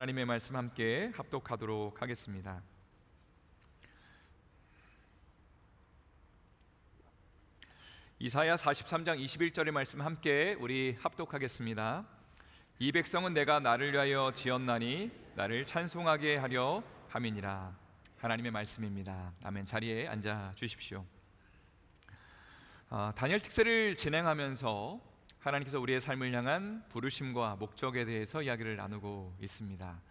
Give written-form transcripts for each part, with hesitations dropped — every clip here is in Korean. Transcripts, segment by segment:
하나님의 말씀 함께 합독하도록 하겠습니다. 이사야 43장 21절의 말씀 함께 우리 합독하겠습니다. 이 백성은 내가 나를 위하여 지었나니 나를 찬송하게 하려 함이니라. 하나님의 말씀입니다. 아멘. 자리에 앉아 주십시오. 다니엘 특세를 진행하면서 하나님께서 우리의 삶을 향한 부르심과 목적에 대해서 이야기를 나누고 있습니다.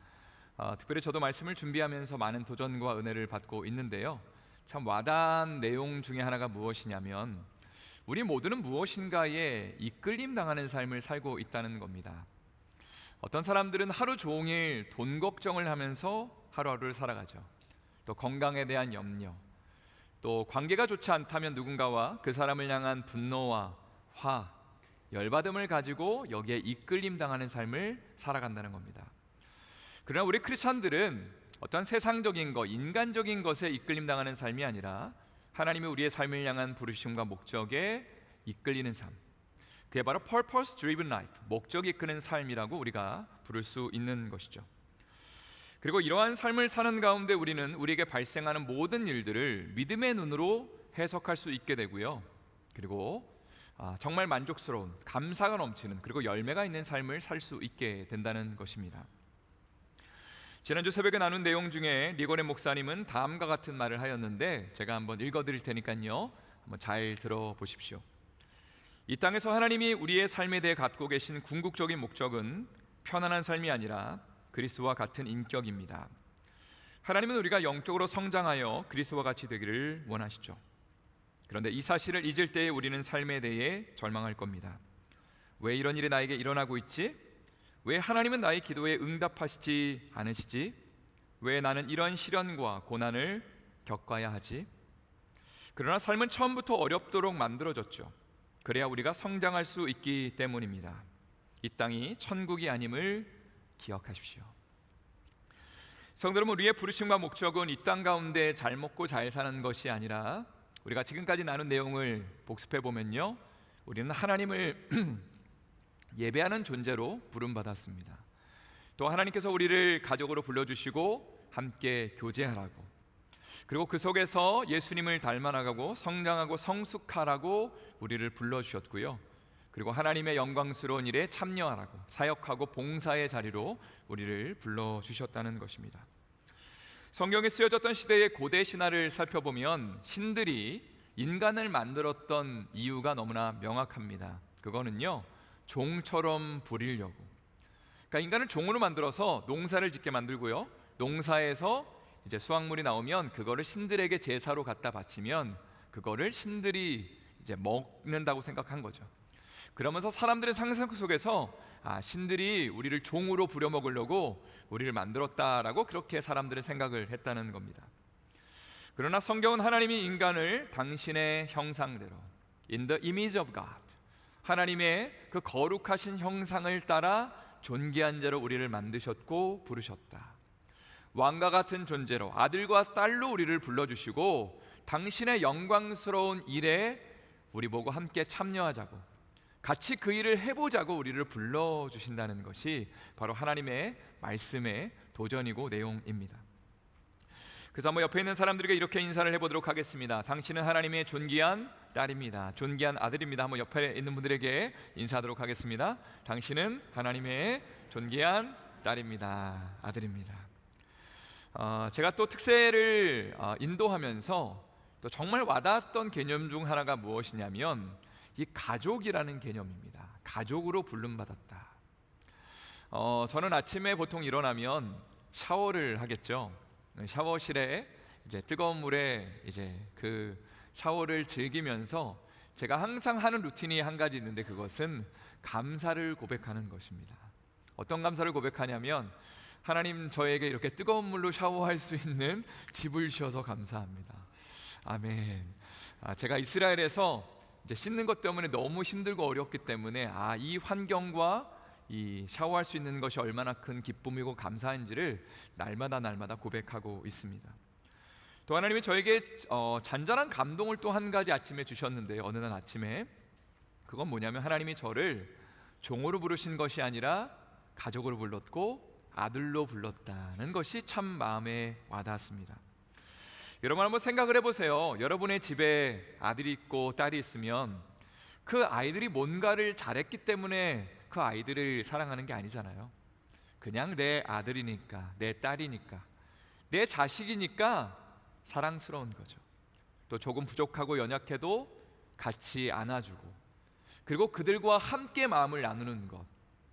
특별히 저도 말씀을 준비하면서 많은 도전과 은혜를 받고 있는데요, 참 와닿은 내용 중에 하나가 무엇이냐면 우리 모두는 무엇인가에 이끌림 당하는 삶을 살고 있다는 겁니다. 어떤 사람들은 하루 종일 돈 걱정을 하면서 하루하루를 살아가죠. 또 건강에 대한 염려, 또 관계가 좋지 않다면 누군가와 그 사람을 향한 분노와 화, 열받음을 가지고 여기에 이끌림 당하는 삶을 살아간다는 겁니다. 그러나 우리 크리스천들은 어떤 세상적인 것, 인간적인 것에 이끌림 당하는 삶이 아니라 하나님이 우리의 삶을 향한 부르심과 목적에 이끌리는 삶, 그게 바로 Purpose Driven Life, 목적이 이끄는 삶이라고 우리가 부를 수 있는 것이죠. 그리고 이러한 삶을 사는 가운데 우리는 우리에게 발생하는 모든 일들을 믿음의 눈으로 해석할 수 있게 되고요, 그리고 정말 만족스러운, 감사가 넘치는, 그리고 열매가 있는 삶을 살 수 있게 된다는 것입니다. 지난주 새벽에 나눈 내용 중에 리고렌 목사님은 다음과 같은 말을 하였는데 제가 한번 읽어드릴 테니까요, 한번 잘 들어보십시오. 이 땅에서 하나님이 우리의 삶에 대해 갖고 계신 궁극적인 목적은 편안한 삶이 아니라 그리스도와 같은 인격입니다. 하나님은 우리가 영적으로 성장하여 그리스도와 같이 되기를 원하시죠. 그런데 이 사실을 잊을 때에 우리는 삶에 대해 절망할 겁니다. 왜 이런 일이 나에게 일어나고 있지? 왜 하나님은 나의 기도에 응답하시지 않으시지? 왜 나는 이런 시련과 고난을 겪어야 하지? 그러나 삶은 처음부터 어렵도록 만들어졌죠. 그래야 우리가 성장할 수 있기 때문입니다. 이 땅이 천국이 아님을 기억하십시오. 성도 여러분, 우리의 부르심과 목적은 이 땅 가운데 잘 먹고 잘 사는 것이 아니라 우리가 지금까지 나눈 내용을 복습해 보면요, 우리는 하나님을 예배하는 존재로 부름받았습니다. 또 하나님께서 우리를 가족으로 불러주시고 함께 교제하라고, 그리고 그 속에서 예수님을 닮아나가고 성장하고 성숙하라고 우리를 불러주셨고요, 그리고 하나님의 영광스러운 일에 참여하라고, 사역하고 봉사의 자리로 우리를 불러주셨다는 것입니다. 성경에 쓰여졌던 시대의 고대 신화를 살펴보면 신들이 인간을 만들었던 이유가 너무나 명확합니다. 그거는요, 종처럼 부리려고. 그러니까 인간을 종으로 만들어서 농사를 짓게 만들고요, 농사에서 이제 수확물이 나오면 그거를 신들에게 제사로 갖다 바치면 그거를 신들이 이제 먹는다고 생각한 거죠. 그러면서 사람들의 상상 속에서 신들이 우리를 종으로 부려먹으려고 우리를 만들었다라고 그렇게 사람들은 생각을 했다는 겁니다. 그러나 성경은 하나님이 인간을 당신의 형상대로, in the image of God, 하나님의 그 거룩하신 형상을 따라 존귀한 자로 우리를 만드셨고 부르셨다. 왕과 같은 존재로, 아들과 딸로 우리를 불러주시고 당신의 영광스러운 일에 우리 보고 함께 참여하자고, 같이 그 일을 해보자고 우리를 불러주신다는 것이 바로 하나님의 말씀의 도전이고 내용입니다. 그래서 한번 옆에 있는 사람들에게 이렇게 인사를 해보도록 하겠습니다. 당신은 하나님의 존귀한 딸입니다. 존귀한 아들입니다. 한번 옆에 있는 분들에게 인사하도록 하겠습니다. 당신은 하나님의 존귀한 딸입니다. 아들입니다. 제가 또 특세를 인도하면서 또 정말 와닿았던 개념 중 하나가 무엇이냐면 이 가족이라는 개념입니다. 가족으로 부름받았다. 저는 아침에 보통 일어나면 샤워를 하겠죠. 샤워실에 이제 뜨거운 물에 이제 그 샤워를 즐기면서 제가 항상 하는 루틴이 한 가지 있는데 그것은 감사를 고백하는 것입니다. 어떤 감사를 고백하냐면, 하나님, 저에게 이렇게 뜨거운 물로 샤워할 수 있는 집을 주셔서 감사합니다. 아멘. 제가 이스라엘에서 이제 씻는 것 때문에 너무 힘들고 어렵기 때문에 이 환경과 이 샤워할 수 있는 것이 얼마나 큰 기쁨이고 감사한지를 날마다 고백하고 있습니다. 또 하나님이 저에게 잔잔한 감동을 또 한 가지 아침에 주셨는데요, 어느 날 아침에 그건 뭐냐면 하나님이 저를 종으로 부르신 것이 아니라 가족으로 불렀고 아들로 불렀다는 것이 참 마음에 와닿았습니다. 여러분 한번 생각을 해보세요. 여러분의 집에 아들이 있고 딸이 있으면 그 아이들이 뭔가를 잘했기 때문에 그 아이들을 사랑하는 게 아니잖아요. 그냥 내 아들이니까, 내 딸이니까, 내 자식이니까 사랑스러운 거죠. 또 조금 부족하고 연약해도 같이 안아주고, 그리고 그들과 함께 마음을 나누는 것,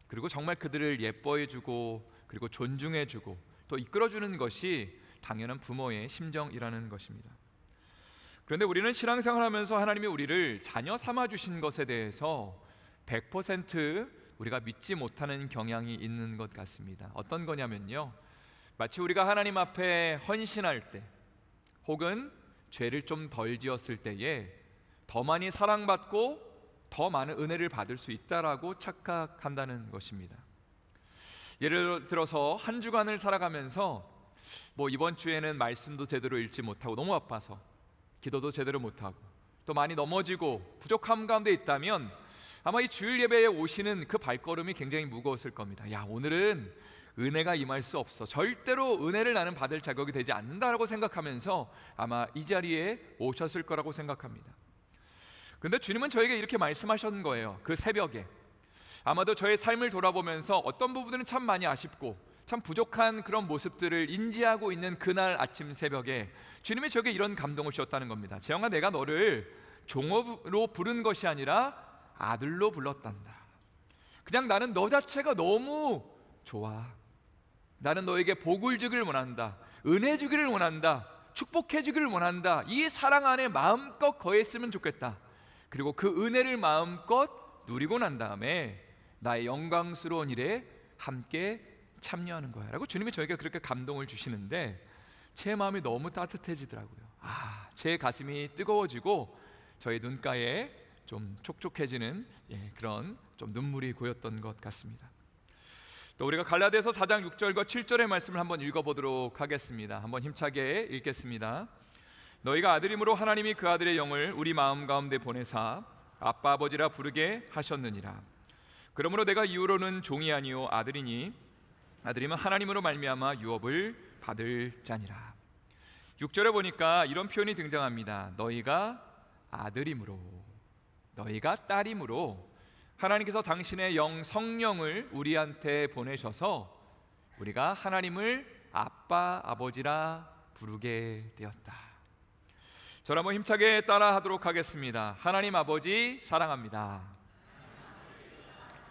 그리고 정말 그들을 예뻐해주고 그리고 존중해주고 또 이끌어주는 것이 당연한 부모의 심정이라는 것입니다. 그런데 우리는 신앙생활하면서 하나님이 우리를 자녀 삼아주신 것에 대해서 100% 우리가 믿지 못하는 경향이 있는 것 같습니다. 어떤 거냐면요, 마치 우리가 하나님 앞에 헌신할 때 혹은 죄를 좀 덜 지었을 때에 더 많이 사랑받고 더 많은 은혜를 받을 수 있다라고 착각한다는 것입니다. 예를 들어서 한 주간을 살아가면서 이번 주에는 말씀도 제대로 읽지 못하고 너무 바빠서 기도도 제대로 못하고 또 많이 넘어지고 부족함 가운데 있다면 아마 이 주일 예배에 오시는 그 발걸음이 굉장히 무거웠을 겁니다. 야, 오늘은 은혜가 임할 수 없어, 절대로 은혜를 나는 받을 자격이 되지 않는다라고 생각하면서 아마 이 자리에 오셨을 거라고 생각합니다. 그런데 주님은 저에게 이렇게 말씀하셨는 거예요. 그 새벽에 아마도 저의 삶을 돌아보면서 어떤 부분들은 참 많이 아쉽고 참 부족한 그런 모습들을 인지하고 있는 그날 아침 새벽에 주님이 저에게 이런 감동을 주셨다는 겁니다. 재영아, 내가 너를 종으로 부른 것이 아니라 아들로 불렀단다. 그냥 나는 너 자체가 너무 좋아. 나는 너에게 복을 주기를 원한다, 은혜 주기를 원한다, 축복해 주기를 원한다. 이 사랑 안에 마음껏 거했으면 좋겠다. 그리고 그 은혜를 마음껏 누리고 난 다음에 나의 영광스러운 일에 함께 참여하는 거야 라고 주님이 저에게 그렇게 감동을 주시는데 제 마음이 너무 따뜻해지더라고요. 제 가슴이 뜨거워지고 저의 눈가에 좀 촉촉해지는 그런 좀 눈물이 고였던 것 같습니다. 또 우리가 갈라디아서 4장 6절과 7절의 말씀을 한번 읽어보도록 하겠습니다. 한번 힘차게 읽겠습니다. 너희가 아들임으로 하나님이 그 아들의 영을 우리 마음 가운데 보내사 아빠 아버지라 부르게 하셨느니라. 그러므로 내가 이후로는 종이 아니요 아들이니 아들이면 하나님으로 말미암아 유업을 받을 자니라. 6절에 보니까 이런 표현이 등장합니다. 너희가 아들임으로, 너희가 딸임으로 하나님께서 당신의 영 성령을 우리한테 보내셔서 우리가 하나님을 아빠 아버지라 부르게 되었다. 저를 한번 힘차게 따라하도록 하겠습니다. 하나님 아버지 사랑합니다.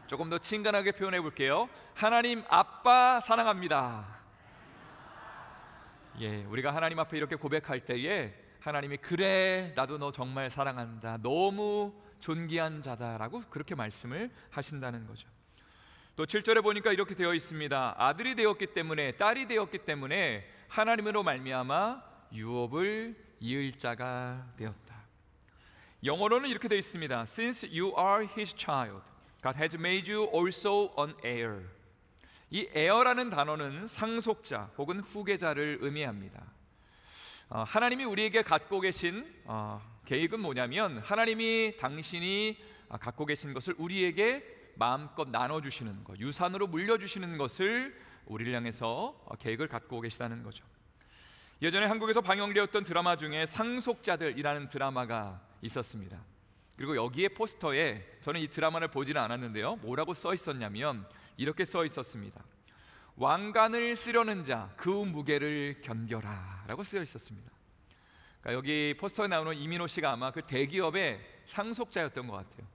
조금 더 친근하게 표현해 볼게요. 하나님 아빠 사랑합니다. 우리가 하나님 앞에 이렇게 고백할 때에 하나님이 그래, 나도 너 정말 사랑한다, 너무 존귀한 자다라고 그렇게 말씀을 하신다는 거죠. 또 7절에 보니까 이렇게 되어 있습니다. 아들이 되었기 때문에, 딸이 되었기 때문에 하나님으로 말미암아 유업을 이을 자가 되었다. 영어로는 이렇게 되어 있습니다. Since you are his child, God has made you also an heir. 이 heir라는 단어는 상속자 혹은 후계자를 의미합니다. 하나님이 우리에게 갖고 계신 계획은 뭐냐면 하나님이 당신이 갖고 계신 것을 우리에게 마음껏 나눠주시는 것, 유산으로 물려주시는 것을 우리를 향해서 계획을 갖고 계시다는 거죠. 예전에 한국에서 방영되었던 드라마 중에 상속자들이라는 드라마가 있었습니다. 그리고 여기에 포스터에, 저는 이 드라마를 보지는 않았는데요, 뭐라고 써 있었냐면 이렇게 써 있었습니다. 왕관을 쓰려는 자 그 무게를 견뎌라 라고 쓰여 있었습니다. 그러니까 여기 포스터에 나오는 이민호 씨가 아마 그 대기업의 상속자였던 것 같아요.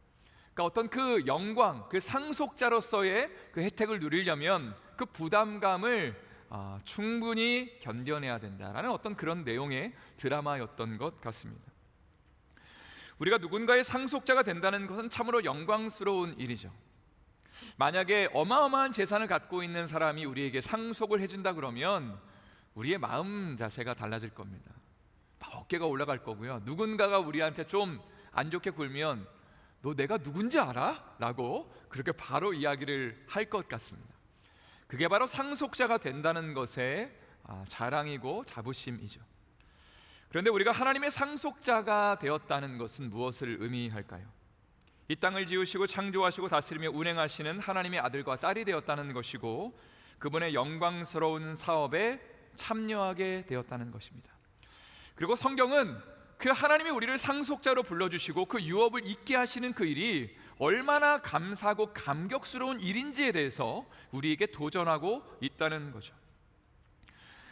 그러니까 어떤 그 영광, 그 상속자로서의 그 혜택을 누리려면 그 부담감을 충분히 견뎌내야 된다라는 어떤 그런 내용의 드라마였던 것 같습니다. 우리가 누군가의 상속자가 된다는 것은 참으로 영광스러운 일이죠. 만약에 어마어마한 재산을 갖고 있는 사람이 우리에게 상속을 해준다 그러면 우리의 마음 자세가 달라질 겁니다. 어깨가 올라갈 거고요. 누군가가 우리한테 좀 안 좋게 굴면 너 내가 누군지 알아? 라고 그렇게 바로 이야기를 할 것 같습니다. 그게 바로 상속자가 된다는 것의 자랑이고 자부심이죠. 그런데 우리가 하나님의 상속자가 되었다는 것은 무엇을 의미할까요? 이 땅을 지으시고 창조하시고 다스리며 운행하시는 하나님의 아들과 딸이 되었다는 것이고, 그분의 영광스러운 사업에 참여하게 되었다는 것입니다. 그리고 성경은 그 하나님이 우리를 상속자로 불러주시고 그 유업을 잇게 하시는 그 일이 얼마나 감사하고 감격스러운 일인지에 대해서 우리에게 도전하고 있다는 거죠.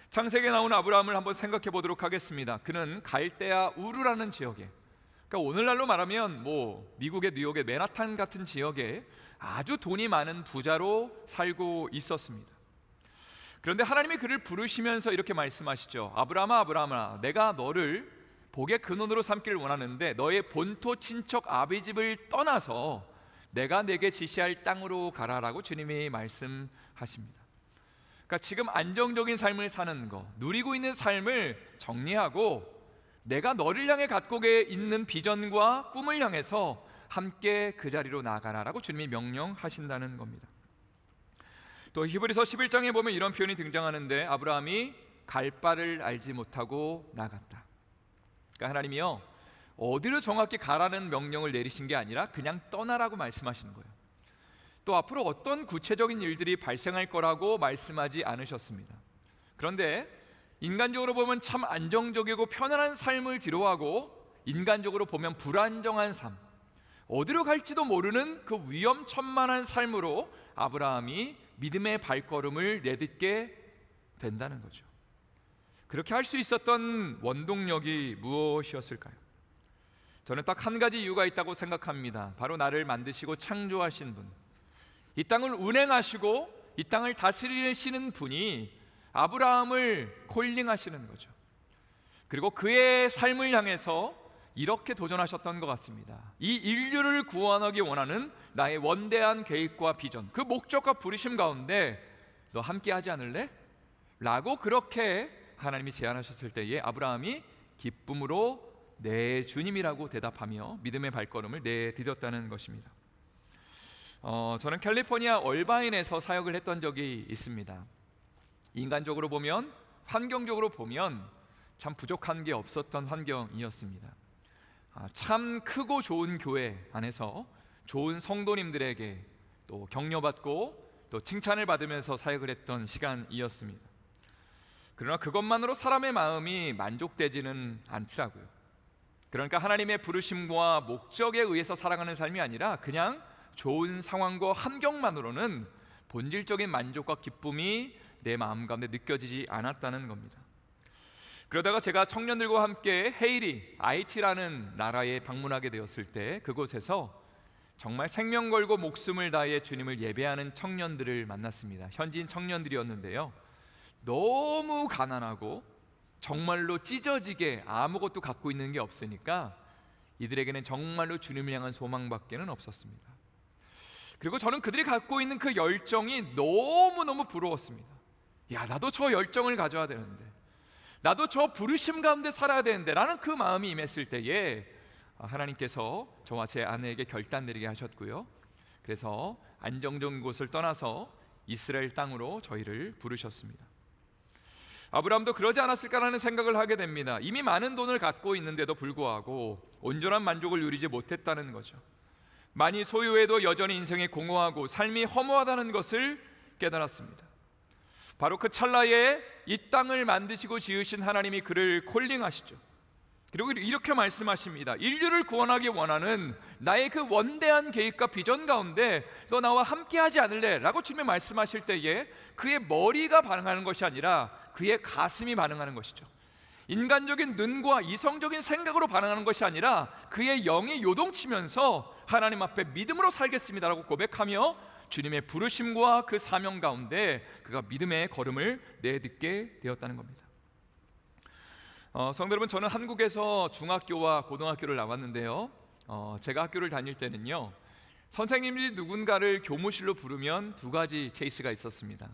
창세기에 나오는 아브라함을 한번 생각해 보도록 하겠습니다. 그는 갈대아 우르라는 지역에, 그러니까 오늘날로 말하면 미국의 뉴욕의 맨하탄 같은 지역에 아주 돈이 많은 부자로 살고 있었습니다. 그런데 하나님이 그를 부르시면서 이렇게 말씀하시죠. 아브라함아, 아브라함아, 내가 너를 복의 근원으로 삼기를 원하는데 너의 본토 친척 아비 집을 떠나서 내가 내게 지시할 땅으로 가라라고 주님이 말씀하십니다. 그러니까 지금 안정적인 삶을 사는 거, 누리고 있는 삶을 정리하고 내가 너를 향해 갖고 있는 비전과 꿈을 향해서 함께 그 자리로 나가라라고 주님이 명령하신다는 겁니다. 또 히브리서 11장에 보면 이런 표현이 등장하는데 아브라함이 갈 바를 알지 못하고 나갔다. 그러니까 하나님이요, 어디로 정확히 가라는 명령을 내리신 게 아니라 그냥 떠나라고 말씀하시는 거예요. 또 앞으로 어떤 구체적인 일들이 발생할 거라고 말씀하지 않으셨습니다. 그런데 인간적으로 보면 참 안정적이고 편안한 삶을 뒤로하고 인간적으로 보면 불안정한 삶, 어디로 갈지도 모르는 그 위험천만한 삶으로 아브라함이 믿음의 발걸음을 내딛게 된다는 거죠. 그렇게 할 수 있었던 원동력이 무엇이었을까요? 저는 딱 한 가지 이유가 있다고 생각합니다. 바로 나를 만드시고 창조하신 분, 이 땅을 운행하시고 이 땅을 다스리시는 분이 아브라함을 콜링하시는 거죠. 그리고 그의 삶을 향해서 이렇게 도전하셨던 것 같습니다. 이 인류를 구원하기 원하는 나의 원대한 계획과 비전, 그 목적과 부르심 가운데 너 함께 하지 않을래? 라고 그렇게 하나님이 제안하셨을 때에 아브라함이 기쁨으로 네 주님이라고 대답하며 믿음의 발걸음을 내디뎠다는 것입니다. 저는 캘리포니아 얼바인에서 사역을 했던 적이 있습니다. 인간적으로 보면, 환경적으로 보면 참 부족한 게 없었던 환경이었습니다. 참 크고 좋은 교회 안에서 좋은 성도님들에게 또 격려받고 또 칭찬을 받으면서 사역을 했던 시간이었습니다. 그러나 그것만으로 사람의 마음이 만족되지는 않더라고요. 그러니까 하나님의 부르심과 목적에 의해서 살아가는 삶이 아니라 그냥 좋은 상황과 환경만으로는 본질적인 만족과 기쁨이 내 마음 가운데 느껴지지 않았다는 겁니다. 그러다가 제가 청년들과 함께 헤이리, IT라는 나라에 방문하게 되었을 때 그곳에서 정말 생명 걸고 목숨을 다해 주님을 예배하는 청년들을 만났습니다. 현지인 청년들이었는데요, 너무 가난하고 정말로 찢어지게 아무것도 갖고 있는 게 없으니까 이들에게는 정말로 주님을 향한 소망밖에는 없었습니다. 그리고 저는 그들이 갖고 있는 그 열정이 너무너무 부러웠습니다. 야, 나도 저 열정을 가져야 되는데, 나도 저 부르심 가운데 살아야 되는데 라는 그 마음이 임했을 때에 하나님께서 저와 제 아내에게 결단 내리게 하셨고요, 그래서 안정적인 곳을 떠나서 이스라엘 땅으로 저희를 부르셨습니다. 아브라함도 그러지 않았을까라는 생각을 하게 됩니다. 이미 많은 돈을 갖고 있는데도 불구하고 온전한 만족을 누리지 못했다는 거죠. 많이 소유해도 여전히 인생이 공허하고 삶이 허무하다는 것을 깨달았습니다. 바로 그 찰나에 이 땅을 만드시고 지으신 하나님이 그를 콜링하시죠. 그리고 이렇게 말씀하십니다. 인류를 구원하기 원하는 나의 그 원대한 계획과 비전 가운데 너 나와 함께 하지 않을래? 라고 주님이 말씀하실 때에 그의 머리가 반응하는 것이 아니라 그의 가슴이 반응하는 것이죠. 인간적인 눈과 이성적인 생각으로 반응하는 것이 아니라 그의 영이 요동치면서 하나님 앞에 믿음으로 살겠습니다라고 고백하며 주님의 부르심과 그 사명 가운데 그가 믿음의 걸음을 내딛게 되었다는 겁니다. 성도 여러분, 저는 한국에서 중학교와 고등학교를 나왔는데요, 제가 학교를 다닐 때는요, 선생님들이 누군가를 교무실로 부르면 두 가지 케이스가 있었습니다.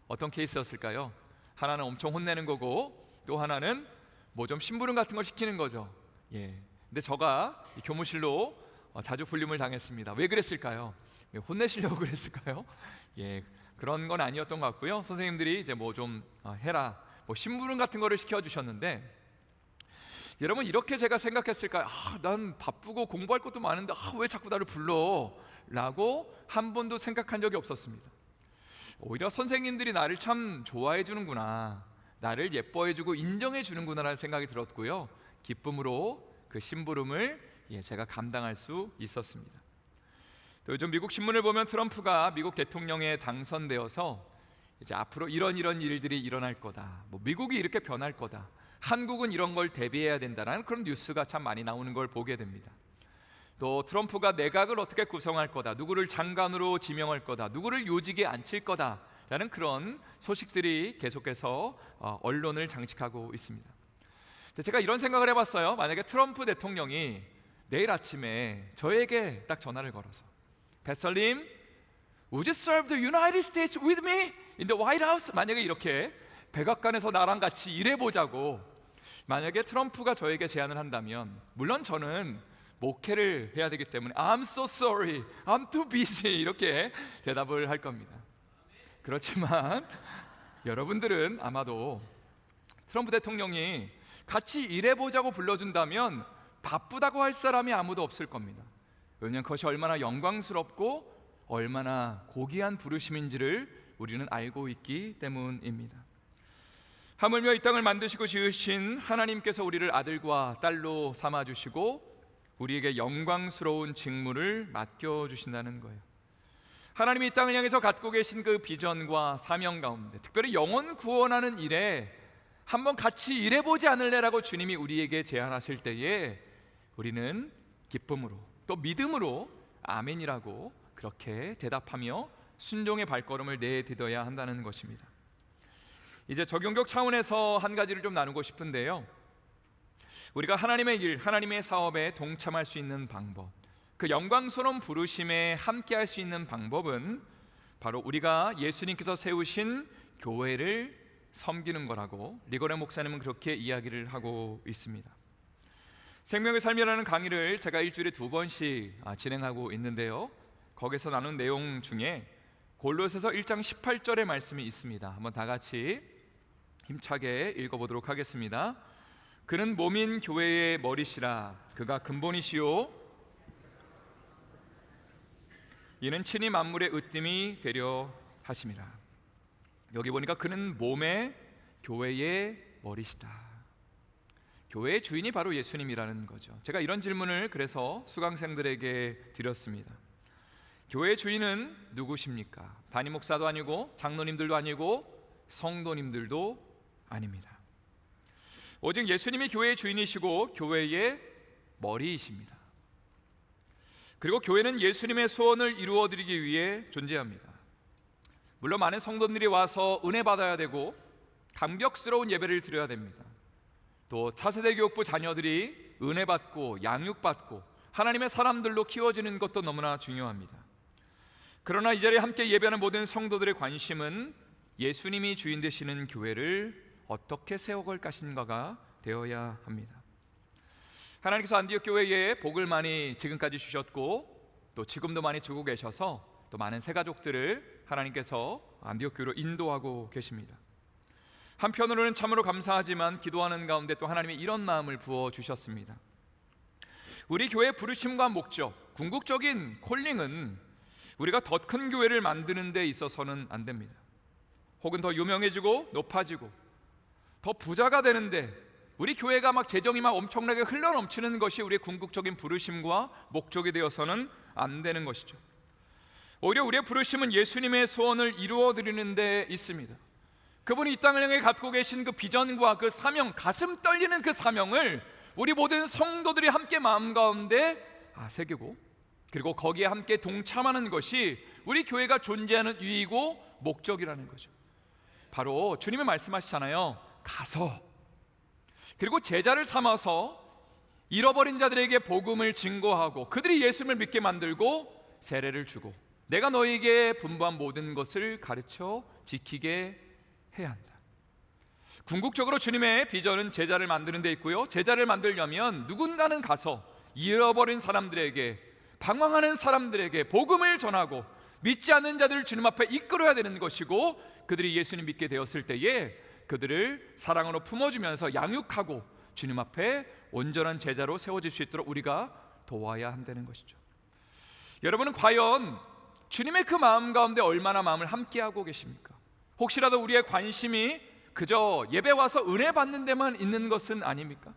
어떤 케이스였을까요? 하나는 엄청 혼내는 거고 또 하나는 뭐 좀 심부름 같은 걸 시키는 거죠. 근데 제가 교무실로 자주 불림을 당했습니다. 왜 그랬을까요? 왜 혼내시려고 그랬을까요? 그런 건 아니었던 것 같고요. 선생님들이 이제 뭐 좀 해라, 뭐 심부름 같은 거를 시켜주셨는데, 여러분 이렇게 제가 생각했을까요? 난 바쁘고 공부할 것도 많은데 왜 자꾸 나를 불러? 라고 한 번도 생각한 적이 없었습니다. 오히려 선생님들이 나를 참 좋아해 주는구나, 나를 예뻐해 주고 인정해 주는구나라는 생각이 들었고요, 기쁨으로 그 심부름을 제가 감당할 수 있었습니다. 또 요즘 미국 신문을 보면 트럼프가 미국 대통령에 당선되어서 이제 앞으로 이런 일들이 일어날 거다, 미국이 이렇게 변할 거다, 한국은 이런 걸 대비해야 된다라는 그런 뉴스가 참 많이 나오는 걸 보게 됩니다. 또 트럼프가 내각을 어떻게 구성할 거다, 누구를 장관으로 지명할 거다, 누구를 요직에 앉힐 거다라는 그런 소식들이 계속해서 언론을 장식하고 있습니다. 제가 이런 생각을 해봤어요. 만약에 트럼프 대통령이 내일 아침에 저에게 딱 전화를 걸어서, 패설님, would you serve the United States with me in the White House? 만약에 이렇게 백악관에서 나랑 같이 일해보자고 만약에 트럼프가 저에게 제안을 한다면, 물론 저는 목회를 해야 되기 때문에 I'm so sorry, I'm too busy 이렇게 대답을 할 겁니다. 그렇지만 여러분들은 아마도 트럼프 대통령이 같이 일해보자고 불러준다면 바쁘다고 할 사람이 아무도 없을 겁니다. 왜냐하면 그것이 얼마나 영광스럽고 얼마나 고귀한 부르심인지를 우리는 알고 있기 때문입니다. 하물며 이 땅을 만드시고 지으신 하나님께서 우리를 아들과 딸로 삼아주시고 우리에게 영광스러운 직무를 맡겨주신다는 거예요. 하나님이 이 땅을 향해서 갖고 계신 그 비전과 사명 가운데, 특별히 영혼 구원하는 일에 한번 같이 일해보지 않을래라고 주님이 우리에게 제안하실 때에 우리는 기쁨으로 또 믿음으로 아멘이라고 그렇게 대답하며 순종의 발걸음을 내딛어야 한다는 것입니다. 이제 적용적 차원에서 한 가지를 좀 나누고 싶은데요, 우리가 하나님의 일, 하나님의 사업에 동참할 수 있는 방법, 그 영광스러운 부르심에 함께할 수 있는 방법은 바로 우리가 예수님께서 세우신 교회를 섬기는 거라고 리고레 목사님은 그렇게 이야기를 하고 있습니다. 생명의 삶이라는 강의를 제가 일주일에 2번씩 진행하고 있는데요, 거기서 나눈 내용 중에 골로새서 1장 18절의 말씀이 있습니다. 한번 다 같이 힘차게 읽어보도록 하겠습니다. 그는 몸인 교회의 머리시라, 그가 근본이시요 이는 친히 만물의 으뜸이 되려 하심이라. 여기 보니까 그는 몸의 교회의 머리시다. 교회의 주인이 바로 예수님이라는 거죠. 제가 이런 질문을 그래서 수강생들에게 드렸습니다. 교회의 주인은 누구십니까? 담임 목사도 아니고 장로님들도 아니고 성도님들도 아닙니다. 오직 예수님이 교회의 주인이시고 교회의 머리이십니다. 그리고 교회는 예수님의 소원을 이루어드리기 위해 존재합니다. 물론 많은 성도들이 와서 은혜 받아야 되고 감격스러운 예배를 드려야 됩니다. 또 차세대 교육부 자녀들이 은혜 받고 양육받고 하나님의 사람들로 키워지는 것도 너무나 중요합니다. 그러나 이 자리에 함께 예배하는 모든 성도들의 관심은 예수님이 주인 되시는 교회를 어떻게 세워갈 것인가가 되어야 합니다. 하나님께서 안디옥 교회에 복을 많이 지금까지 주셨고 또 지금도 많이 주고 계셔서 또 많은 새가족들을 하나님께서 안디옥 교회로 인도하고 계십니다. 한편으로는 참으로 감사하지만 기도하는 가운데 또 하나님이 이런 마음을 부어주셨습니다. 우리 교회의 부르심과 목적, 궁극적인 콜링은 우리가 더 큰 교회를 만드는 데 있어서는 안 됩니다. 혹은 더 유명해지고 높아지고 더 부자가 되는데 우리 교회가 막 재정이 막 엄청나게 흘러넘치는 것이 우리의 궁극적인 부르심과 목적이 되어서는 안 되는 것이죠. 오히려 우리의 부르심은 예수님의 소원을 이루어드리는 데 있습니다. 그분이 이 땅을 향해 갖고 계신 그 비전과 그 사명, 가슴 떨리는 그 사명을 우리 모든 성도들이 함께 마음 가운데 새기고 그리고 거기에 함께 동참하는 것이 우리 교회가 존재하는 이유이고 목적이라는 거죠. 바로 주님이 말씀하시잖아요. 가서 그리고 제자를 삼아서 잃어버린 자들에게 복음을 증거하고 그들이 예수님을 믿게 만들고 세례를 주고 내가 너희에게 분부한 모든 것을 가르쳐 지키게 해야 한다. 궁극적으로 주님의 비전은 제자를 만드는 데 있고요, 제자를 만들려면 누군가는 가서 잃어버린 사람들에게, 방황하는 사람들에게 복음을 전하고 믿지 않는 자들을 주님 앞에 이끌어야 되는 것이고 그들이 예수님 믿게 되었을 때에 그들을 사랑으로 품어주면서 양육하고 주님 앞에 온전한 제자로 세워질 수 있도록 우리가 도와야 한다는 것이죠. 여러분은 과연 주님의 그 마음 가운데 얼마나 마음을 함께하고 계십니까? 혹시라도 우리의 관심이 그저 예배 와서 은혜 받는 데만 있는 것은 아닙니까?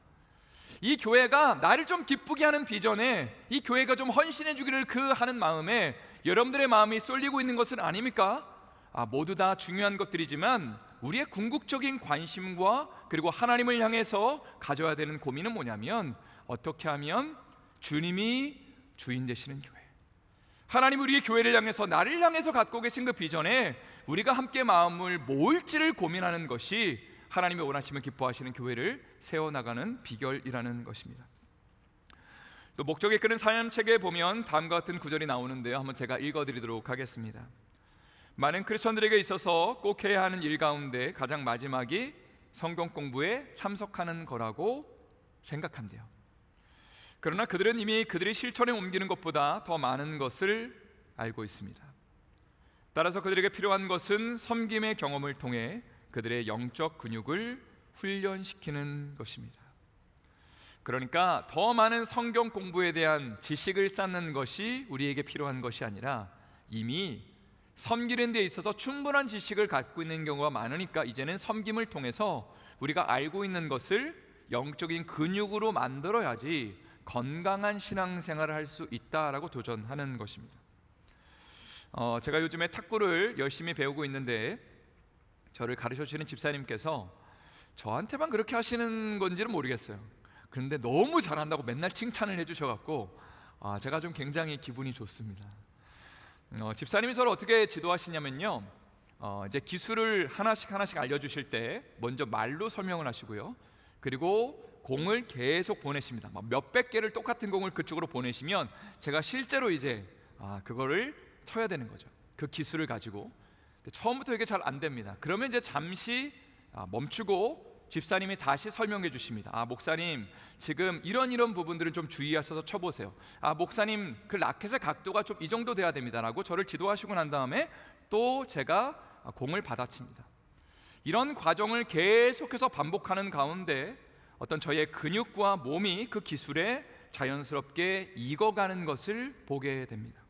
이 교회가 나를 좀 기쁘게 하는 비전에, 이 교회가 좀 헌신해 주기를 하는 마음에 여러분들의 마음이 쏠리고 있는 것은 아닙니까? 모두 다 중요한 것들이지만 우리의 궁극적인 관심과 그리고 하나님을 향해서 가져야 되는 고민은 뭐냐면, 어떻게 하면 주님이 주인 되시는 교회, 하나님 우리의 교회를 향해서, 나를 향해서 갖고 계신 그 비전에 우리가 함께 마음을 모을지를 고민하는 것이 하나님이 원하시면 기뻐하시는 교회를 세워나가는 비결이라는 것입니다. 또 목적이 이끄는 삶책에 보면 다음과 같은 구절이 나오는데요, 한번 제가 읽어드리도록 하겠습니다. 많은 크리스천들에게 있어서 꼭 해야 하는 일 가운데 가장 마지막이 성경 공부에 참석하는 거라고 생각한대요. 그러나 그들은 이미 그들이 실천에 옮기는 것보다 더 많은 것을 알고 있습니다. 따라서 그들에게 필요한 것은 섬김의 경험을 통해 그들의 영적 근육을 훈련시키는 것입니다. 그러니까 더 많은 성경 공부에 대한 지식을 쌓는 것이 우리에게 필요한 것이 아니라, 이미 섬기는 데 있어서 충분한 지식을 갖고 있는 경우가 많으니까 이제는 섬김을 통해서 우리가 알고 있는 것을 영적인 근육으로 만들어야지 건강한 신앙생활을 할 수 있다라고 도전하는 것입니다. 제가 요즘에 탁구를 열심히 배우고 있는데, 저를 가르쳐 주시는 집사님께서 저한테만 그렇게 하시는 건지는 모르겠어요. 그런데 너무 잘한다고 맨날 칭찬을 해주셔갖고 제가 좀 굉장히 기분이 좋습니다. 집사님이 저를 어떻게 지도하시냐면요, 이제 기술을 하나씩 알려주실 때 먼저 말로 설명을 하시고요, 그리고 공을 계속 보내십니다. 몇백 개를 똑같은 공을 그쪽으로 보내시면 제가 실제로 이제 그거를 쳐야 되는 거죠. 그 기술을 가지고. 처음부터 이게 잘 안 됩니다. 그러면 이제 잠시 멈추고 집사님이 다시 설명해 주십니다. 목사님, 지금 이런 부분들은 좀 주의하셔서 쳐보세요. 목사님, 그 라켓의 각도가 좀 이 정도 돼야 됩니다 라고 저를 지도하시고 난 다음에 또 제가 공을 받아칩니다. 이런 과정을 계속해서 반복하는 가운데 어떤 저의 근육과 몸이 그 기술에 자연스럽게 익어가는 것을 보게 됩니다.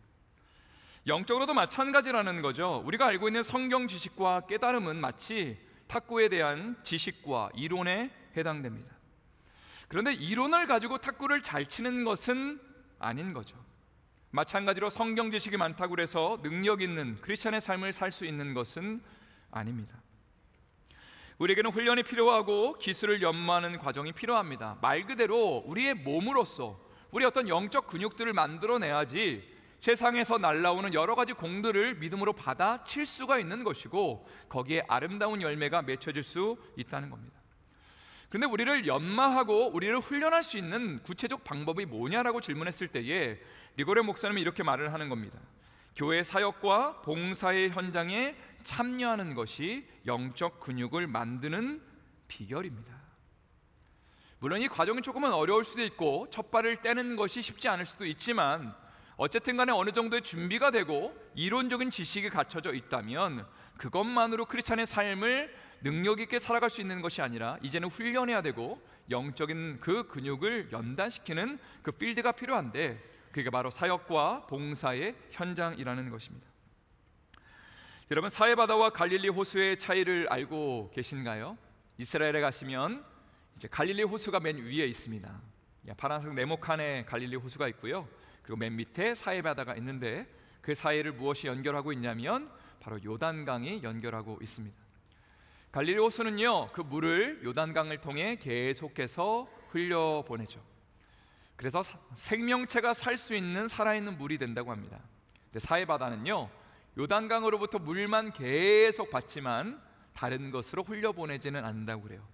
영적으로도 마찬가지라는 거죠. 우리가 알고 있는 성경 지식과 깨달음은 마치 탁구에 대한 지식과 이론에 해당됩니다. 그런데 이론을 가지고 탁구를 잘 치는 것은 아닌 거죠. 마찬가지로 성경 지식이 많다고 해서 능력 있는 크리스천의 삶을 살 수 있는 것은 아닙니다. 우리에게는 훈련이 필요하고 기술을 연마하는 과정이 필요합니다. 말 그대로 우리의 몸으로서 우리 어떤 영적 근육들을 만들어내야지 세상에서 날라오는 여러 가지 공들을 믿음으로 받아 칠 수가 있는 것이고, 거기에 아름다운 열매가 맺혀질 수 있다는 겁니다. 그런데 우리를 연마하고 우리를 훈련할 수 있는 구체적 방법이 뭐냐라고 질문했을 때에 리고레 목사님은 이렇게 말을 하는 겁니다. 교회 사역과 봉사의 현장에 참여하는 것이 영적 근육을 만드는 비결입니다. 물론 이 과정이 조금은 어려울 수도 있고 첫 발을 떼는 것이 쉽지 않을 수도 있지만, 어쨌든 간에 어느 정도의 준비가 되고 이론적인 지식이 갖춰져 있다면 그것만으로 크리스찬의 삶을 능력 있게 살아갈 수 있는 것이 아니라 이제는 훈련해야 되고 영적인 그 근육을 연단시키는 그 필드가 필요한데, 그게 바로 사역과 봉사의 현장이라는 것입니다. 여러분, 사해바다와 갈릴리 호수의 차이를 알고 계신가요? 이스라엘에 가시면 이제 갈릴리 호수가 맨 위에 있습니다. 파란색 네모칸의 갈릴리 호수가 있고요, 그리고 맨 밑에 사해바다가 있는데 그 사이를 무엇이 연결하고 있냐면 바로 요단강이 연결하고 있습니다. 갈릴리 호수는요, 그 물을 요단강을 통해 계속해서 흘려보내죠. 그래서 생명체가 살 수 있는 살아있는 물이 된다고 합니다. 근데 사해바다는요, 요단강으로부터 물만 계속 받지만 다른 것으로 흘려보내지는 않는다고 그래요.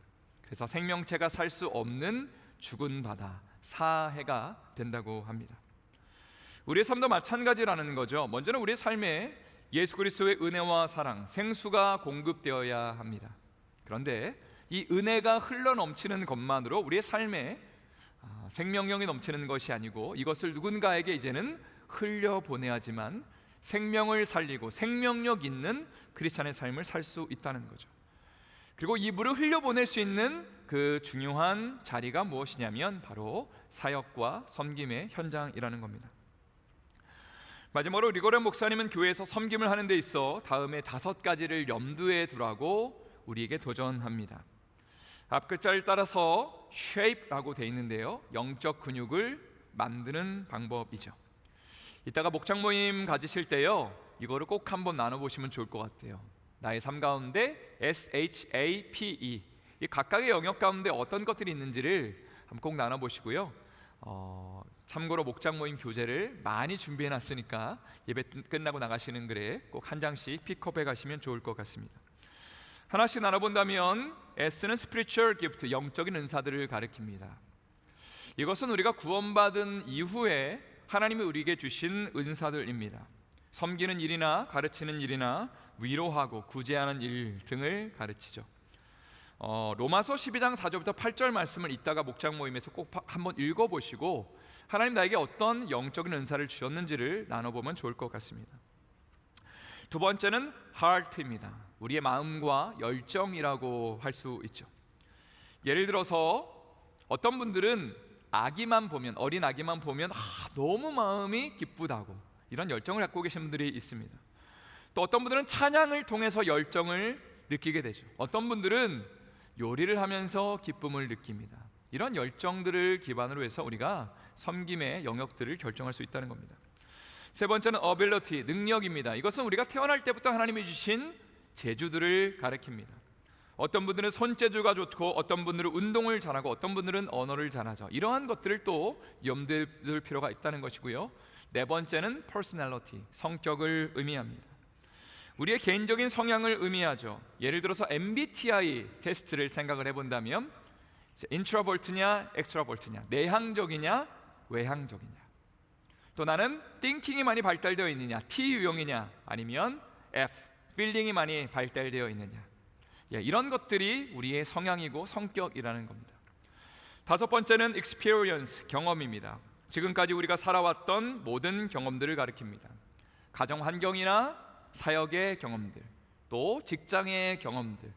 그래서 생명체가 살 수 없는 죽은 바다, 사해가 된다고 합니다. 우리의 삶도 마찬가지라는 거죠. 먼저는 우리의 삶에 예수 그리스도의 은혜와 사랑, 생수가 공급되어야 합니다. 그런데 이 은혜가 흘러넘치는 것만으로 우리의 삶에 생명력이 넘치는 것이 아니고, 이것을 누군가에게 이제는 흘려보내야지만 생명을 살리고 생명력 있는 크리스찬의 삶을 살 수 있다는 거죠. 그리고 이 물을 흘려보낼 수 있는 그 중요한 자리가 무엇이냐면 바로 사역과 섬김의 현장이라는 겁니다. 마지막으로 리고렌 목사님은 교회에서 섬김을 하는 데 있어 다음에 5가지를 염두에 두라고 우리에게 도전합니다. 앞 글자를 따라서 shape라고 되어 있는데요, 영적 근육을 만드는 방법이죠. 이따가 목장 모임 가지실 때요, 이거를 꼭 한번 나눠보시면 좋을 것 같아요. 나의 삶 가운데 SHAPE, 이 각각의 영역 가운데 어떤 것들이 있는지를 한번 꼭 나눠보시고요. 참고로 목장 모임 교재를 많이 준비해 놨으니까 예배 끝나고 나가시는 글에 꼭 한 장씩 픽업해 가시면 좋을 것 같습니다. 하나씩 나눠본다면 S는 spiritual gift, 영적인 은사들을 가리킵니다. 이것은 우리가 구원받은 이후에 하나님이 우리에게 주신 은사들입니다. 섬기는 일이나 가르치는 일이나 위로하고 구제하는 일 등을 가르치죠. 로마서 12장 4절부터 8절 말씀을 이따가 목장 모임에서 꼭 한번 읽어보시고 하나님 나에게 어떤 영적인 은사를 주셨는지를 나눠보면 좋을 것 같습니다. 두 번째는 heart입니다. 우리의 마음과 열정이라고 할 수 있죠. 예를 들어서 어떤 분들은 아기만 보면, 어린 아기만 보면 너무 마음이 기쁘다고 이런 열정을 갖고 계신 분들이 있습니다. 또 어떤 분들은 찬양을 통해서 열정을 느끼게 되죠. 어떤 분들은 요리를 하면서 기쁨을 느낍니다. 이런 열정들을 기반으로 해서 우리가 섬김의 영역들을 결정할 수 있다는 겁니다. 세 번째는 ability, 능력입니다. 이것은 우리가 태어날 때부터 하나님이 주신 재주들을 가리킵니다. 어떤 분들은 손재주가 좋고 어떤 분들은 운동을 잘하고 어떤 분들은 언어를 잘하죠. 이러한 것들을 또 염두에 둘 필요가 있다는 것이고요. 네 번째는 personality, 성격을 의미합니다. 우리의 개인적인 성향을 의미하죠. 예를 들어서 MBTI 테스트를 생각을 해본다면 introvert냐 extrovert냐, 내향적이냐 외향적이냐, 또 나는 thinking이 많이 발달되어 있느냐, T 유형이냐 아니면 F, feeling이 많이 발달되어 있느냐, 이런 것들이 우리의 성향이고 성격이라는 겁니다. 다섯 번째는 experience, 경험입니다. 지금까지 우리가 살아왔던 모든 경험들을 가리킵니다. 가정 환경이나 사역의 경험들, 또 직장의 경험들,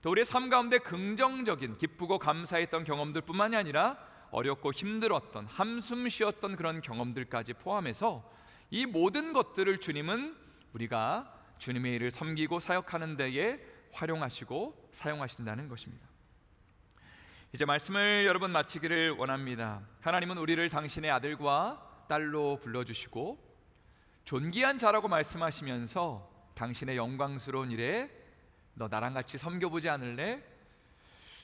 또 우리의 삶 가운데 긍정적인 기쁘고 감사했던 경험들 뿐만이 아니라 어렵고 힘들었던, 한숨 쉬었던 그런 경험들까지 포함해서 이 모든 것들을 주님은 우리가 주님의 일을 섬기고 사역하는 데에 활용하시고 사용하신다는 것입니다. 이제 말씀을 여러분 마치기를 원합니다. 하나님은 우리를 당신의 아들과 딸로 불러주시고 존귀한 자라고 말씀하시면서 당신의 영광스러운 일에 너 나랑 같이 섬겨보지 않을래?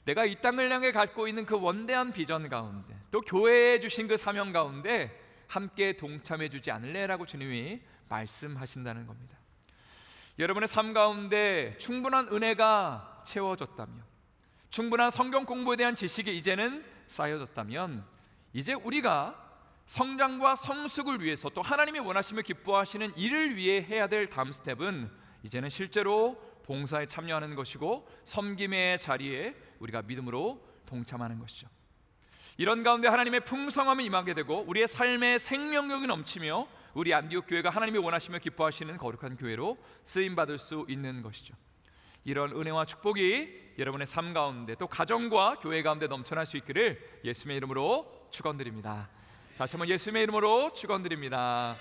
내가 이 땅을 향해 갖고 있는 그 원대한 비전 가운데, 또 교회에 주신 그 사명 가운데 함께 동참해 주지 않을래? 라고 주님이 말씀하신다는 겁니다. 여러분의 삶 가운데 충분한 은혜가 채워졌다면, 충분한 성경 공부에 대한 지식이 이제는 쌓여졌다면, 이제 우리가 성장과 성숙을 위해서 또 하나님이 원하시며 기뻐하시는 일을 위해 해야 될 다음 스텝은 이제는 실제로 봉사에 참여하는 것이고 섬김의 자리에 우리가 믿음으로 동참하는 것이죠. 이런 가운데 하나님의 풍성함이 임하게 되고 우리의 삶의 생명력이 넘치며 우리 안디옥 교회가 하나님이 원하시며 기뻐하시는 거룩한 교회로 쓰임받을 수 있는 것이죠. 이런 은혜와 축복이 여러분의 삶 가운데 또 가정과 교회 가운데 넘쳐날 수 있기를 예수님의 이름으로 축원드립니다. 다시 한번 예수님의 이름으로 축원드립니다.